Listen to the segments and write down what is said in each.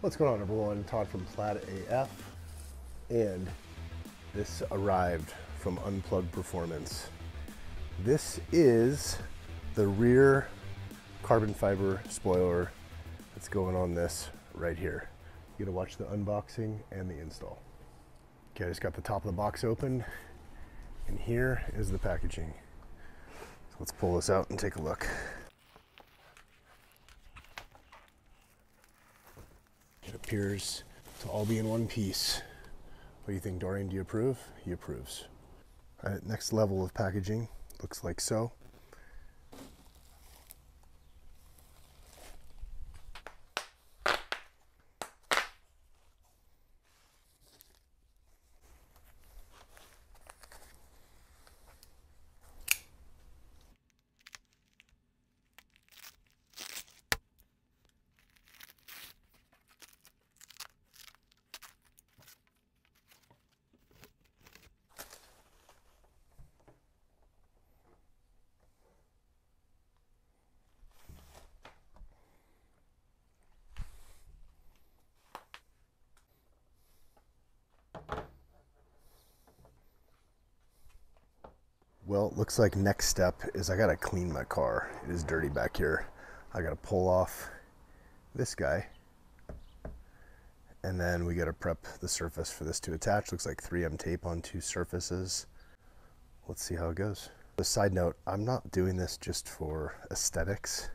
What's going on, everyone? Todd from PlaidAF, and this arrived from Unplugged Performance. This is the rear carbon fiber spoiler that's going on this right here. You gotta watch the unboxing and the install. Okay, I just got the top of the box open, and here is the packaging. So let's pull this out and take a look. It appears to all be in one piece. What do you think, Dorian? Do you approve? He approves. All right, next level of packaging looks like so. Well, it looks like next step is I gotta clean my car. It is dirty back here. I gotta pull off this guy, and then we gotta prep the surface for this to attach. Looks like 3M tape on two surfaces. Let's see how it goes. A side note, I'm not doing this just for aesthetics.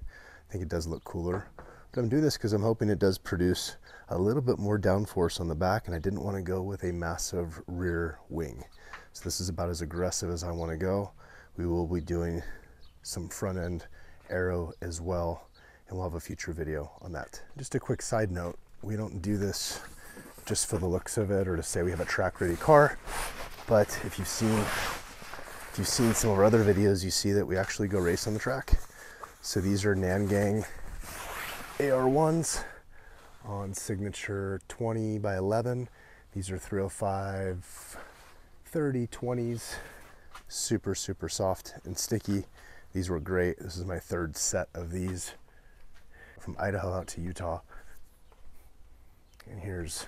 I think it does look cooler, but I'm doing this because I'm hoping it does produce a little bit more downforce on the back, and I didn't want to go with a massive rear wing. So this is about as aggressive as I want to go. We will be doing some front end aero as well, and we'll have a future video on that. Just a quick side note, we don't do this just for the looks of it or to say we have a track ready car, but if you've seen some of our other videos, you see that we actually go race on the track. So these are Nangang AR1s on signature 20 by 11. These are 305 30 20s, super soft and sticky. These were great. This is my third set of these from Idaho out to Utah. And here's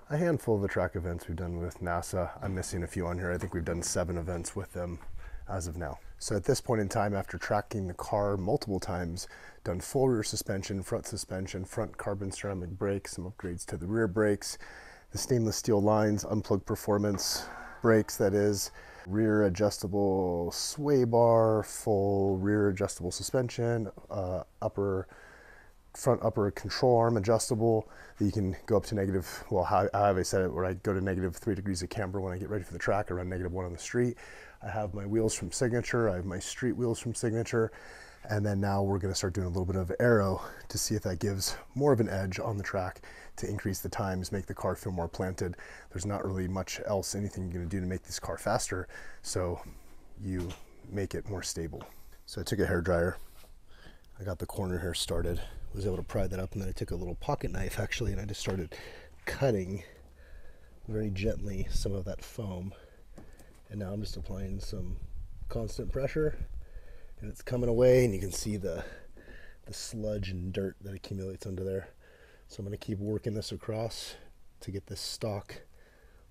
a handful of the track events we've done with NASA. I'm missing a few on here. I think we've done 7 events with them as of now. So at this point in time, after tracking the car multiple times, done full rear suspension, front carbon ceramic brakes, some upgrades to the rear brakes, the stainless steel lines, Unplugged Performance brakes, that is, rear adjustable sway bar, full rear adjustable suspension, front upper control arm adjustable that you can go up to negative, well, how have I said it, where I go to -3 degrees of camber when I get ready for the track. I run -1 on the street. I have my wheels from Signature. I have my street wheels from Signature. And then now we're going to start doing a little bit of aero to see if that gives more of an edge on the track to increase the times, make the car feel more planted. There's not really much else, anything you're going to do to make this car faster, so you make it more stable. So I took a hairdryer. I got the corner here started, was able to pry that up, and then I took a little pocket knife actually, and I just started cutting very gently some of that foam. And now I'm just applying some constant pressure, and it's coming away, and you can see the sludge and dirt that accumulates under there. So I'm going to keep working this across to get this stock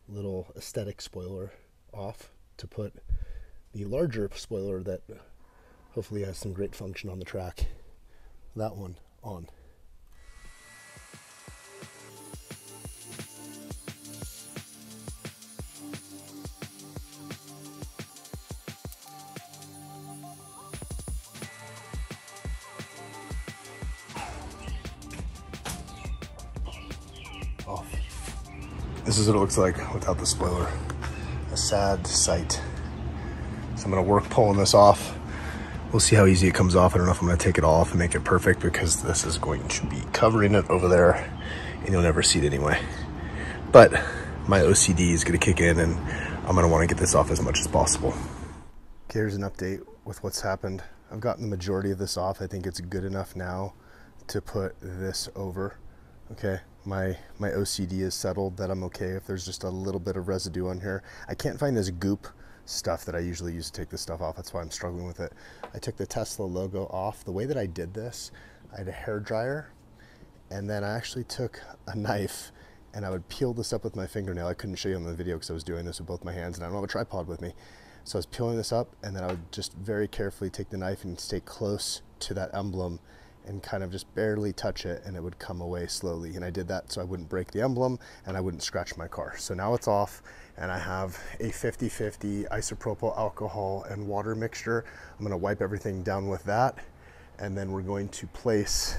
little aesthetic spoiler off, to put the larger spoiler that hopefully has some great function on the track, that one, on. Oh. This is what it looks like without the spoiler. A sad sight. So I'm gonna work pulling this off. We'll see how easy it comes off. I don't know if I'm gonna take it off and make it perfect, because this is going to be covering it over there and you'll never see it anyway. But my OCD is gonna kick in, and I'm gonna wanna get this off as much as possible. Okay, here's an update with what's happened. I've gotten the majority of this off. I think it's good enough now to put this over. Okay, my OCD is settled that I'm okay if there's just a little bit of residue on here. I can't find this goop stuff that I usually use to take this stuff off. That's why I'm struggling with it. I took the Tesla logo off. The way that I did this, I had a hair dryer And then I actually took a knife and I would peel this up with my fingernail. I couldn't show you on the video because I was doing this with both my hands and I don't have a tripod with me. So I was peeling this up, and then I would just very carefully take the knife and stay close to that emblem and kind of just barely touch it, and it would come away slowly. And I did that so I wouldn't break the emblem and I wouldn't scratch my car. So now it's off, and I have a 50-50 isopropyl alcohol and water mixture. I'm gonna wipe everything down with that, and then we're going to place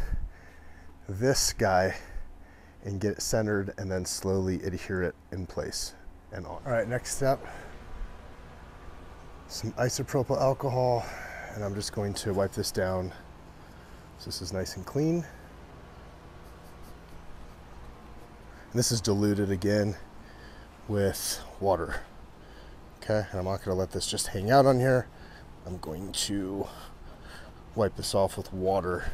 this guy and get it centered and then slowly adhere it in place and on. All right, next step, some isopropyl alcohol, and I'm just going to wipe this down so this is nice and clean. And this is diluted again with water. Okay, and I'm not gonna let this just hang out on here. I'm going to wipe this off with water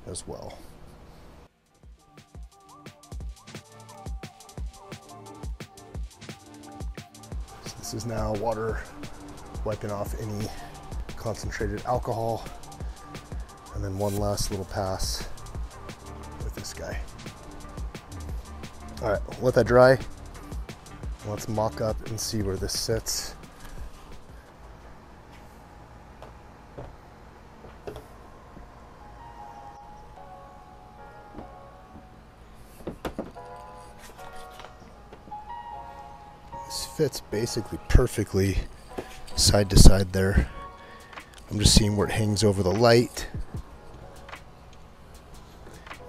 as well. So this is now water wiping off any concentrated alcohol, and then one last little pass with this guy. All right, let that dry. Let's mock up and see where this sits. This fits basically perfectly side to side there. I'm just seeing where it hangs over the light.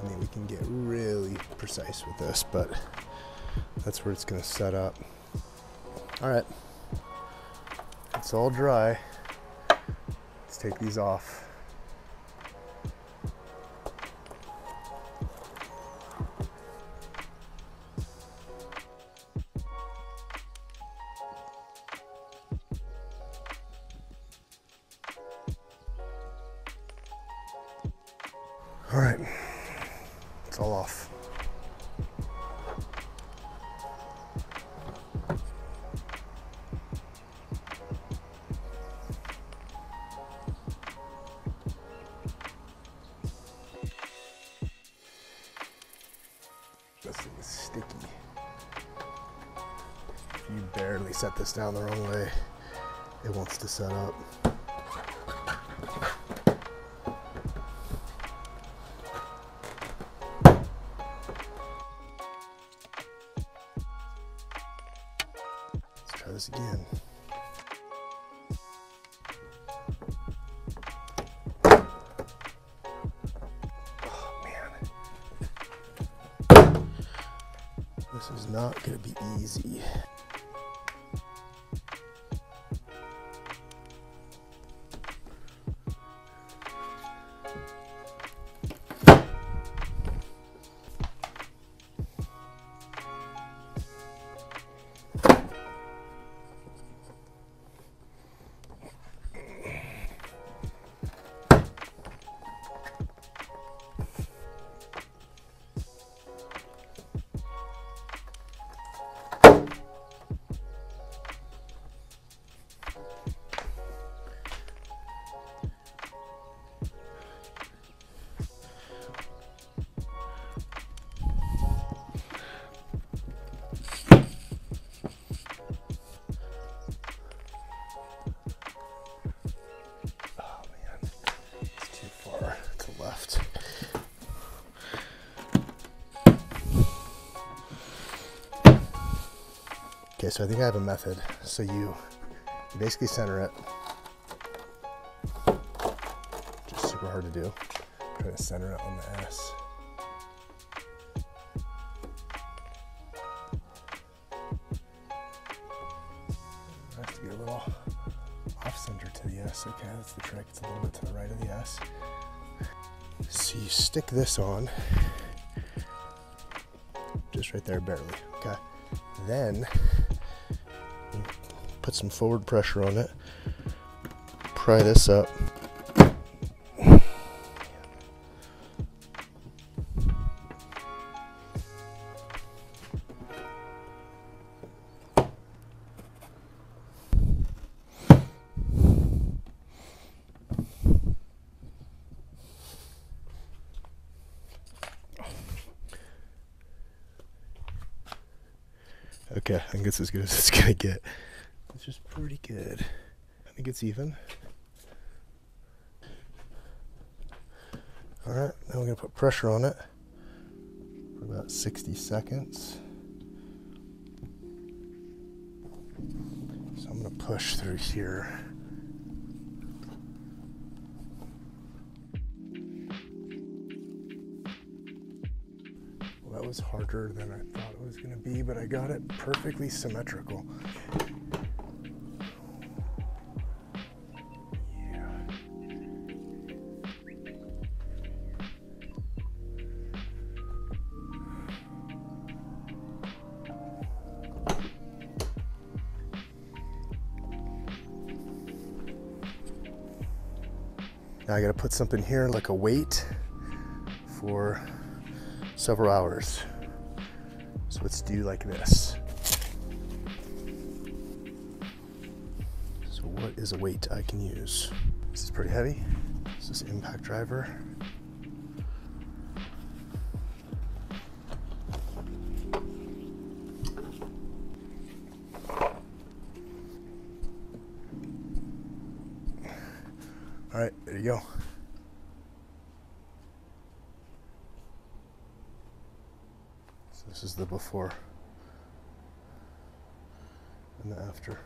I mean, we can get really precise with this, but that's where it's going to set up. All right, it's all dry. Let's take these off. All right, it's all off. This thing is sticky. If you barely set this down the wrong way, it wants to set up. Try this again. Oh man. This is not going to be easy. Okay, so I think I have a method. So you basically center it. Just super hard to do. Try to center it on the S. It has to be a little off center to the S. Okay, that's the trick. It's a little bit to the right of the S. So you stick this on, just right there, barely. Okay. Then you put some forward pressure on it, pry this up, Okay, I think it's as good as it's gonna get. It's just pretty good. I think it's even. All right, now we're gonna put pressure on it for about 60 seconds. So I'm gonna push through here. Well, that was harder than I thought it was gonna be, but I got it perfectly symmetrical. Now I gotta put something here like a weight for several hours. So let's do like this. So what is a weight I can use? This is pretty heavy. This is impact driver. All right, there you go. So this is the before and the after.